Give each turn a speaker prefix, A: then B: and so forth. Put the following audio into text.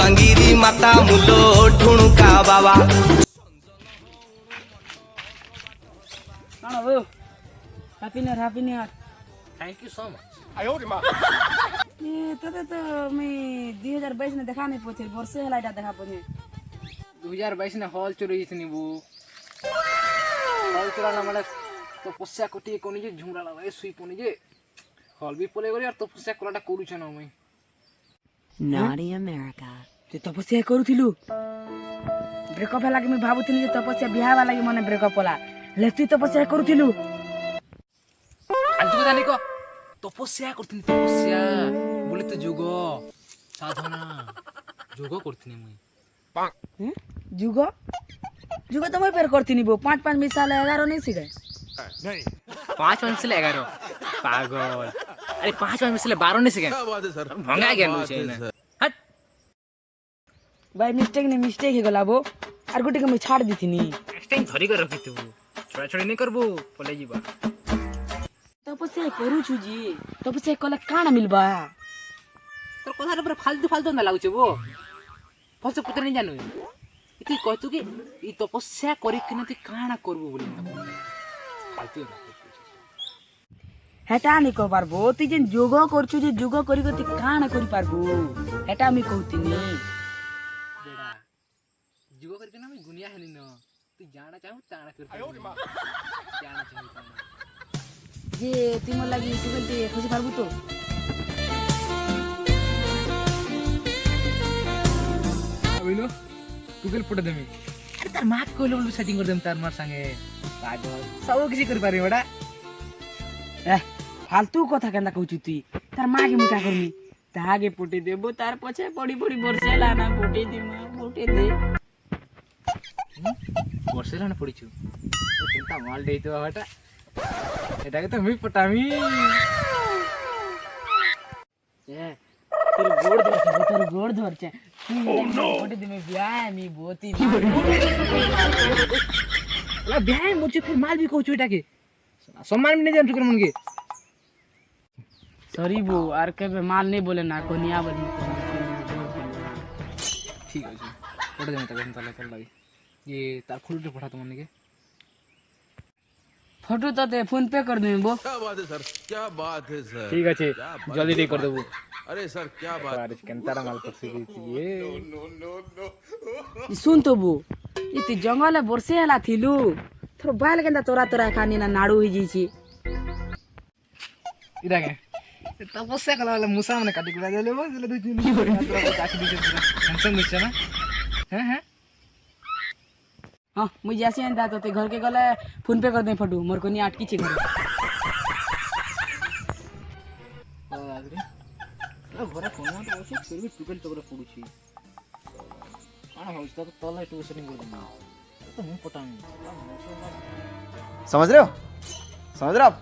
A: देवांगिरी माता मुलो ढुणुका बाबा
B: कौन हो happy new year
C: thank you so much
B: ये तो मैं 2022 ने देखा नहीं पहुंचे वर्षे हला इटा देखा पहुंचे
C: 2022 ने हॉल चोरी इतनी वो हॉल चोरा ना तो पस्या कोटी कोनी जे झुमरा लगा सुई पोनी जे हॉल भी पोले गरी और तो पस्या कोलाटा करू छ न मैं
D: Naughty America.
B: ते तपस्या करूथिलु ब्रेकअप लागे मैं भाबुथिनी जे तपस्या बिहावा लागे मने ब्रेकअप होला लेती तपस्या करूथिलु
C: आंटी को जाने को तपस्या करथिनी तपस्या बोले तो जोग साधना जोग करथिनी मैं
B: जुगो जुगो तो मैं पेर करथिनी बो 5 मिसाल 11 नहीं सिखे
C: 5 मिनट से 11 पागल अरे 5 मिनट से 12 नहीं सीखे क्या बात है सर भंगा गया लूचे हट
B: भाई मिस्टेक ही गला बो आर गुटी के मैं छाड़ दीथिनी
C: नेक्स्ट टाइम धरी कर रखी तू छोड़ा छोड़ी नहीं करबो पले जीवा
B: तपस्या करू छु जी तपस्या कले काना मिलबा
C: तो कथा रे फालतू ना लागुचे वो फसे पुत्र नहीं जानू इति कहतु कि ई तपस्या करी कि नती काना करबो बोली फालतू ना
B: हेटा नहीं कह पारबो ती जेन जोग करछु जे जोग करी गति काना करी पारबो हेटा मी कहतिनी
C: बेटा जुगो करके ना मैं गुनिया है न तू जाना चाहू ताना कर जाना चाहू
B: जे तिमो लागि टुवेल दे खुशी पारबो तो
C: अबिलो टुवेल पट देमी अरे तार मां को बोलू सेटिंग कर देम तार मार संगे पागल सब किसी कर पारे बेटा
B: ए फालतू कथा केंदा कहछु ती तार मां के मुका करमी तागे पोटे देबो तार पछे बड़ी वर्षे लाना पोटे दे मां पोटे दे
C: वर्षे लाना पड़ीछु तो चिंता माल देई तो बेटा एटा के तो मी पटामी
B: ए तेरे गोड़ धर छे पोटे दे में बियाह मी बोती
C: ला बियाह मुझे फिर माल भी कहछु एटा के सम्मान भी नहीं देम ठुकर मन के
B: सॉरी बो आर के माल नहीं बोले ना कोनिया बोले
C: ठीक है पट देम तक चल चल लगी ये तार खुलटे पठा तो मन के
B: फोटो तो ते फोन पे कर दूं बो
E: क्या बात है सर क्या बात है सर
C: ठीक है जल्दी दे कर देबो
E: अरे सर क्या बात
C: अरे कंतारा माल पसी गई ये
B: ई सुन तो बो इति जंगल वर्षे हला थिलु थोर बाल केंदा तोरा खानी ना नाडू ही जीची
C: इरा के तपस्या कला वाला मुसा मने काटी गुडा देले बस ले दो तीन काटी दे टेंशन मिछ ना हैं
B: हां मुई जासी अंदा तो ते घर के गले फोन पे कर दे फोटो मोर कोनी अटकी छी घर घरे फोन तो बसे फिर भी टुकल टुकल पडू छी हां हो तो तले टू सेटिंग कर दे तो हम पटांगे
F: समझ रहे हो आप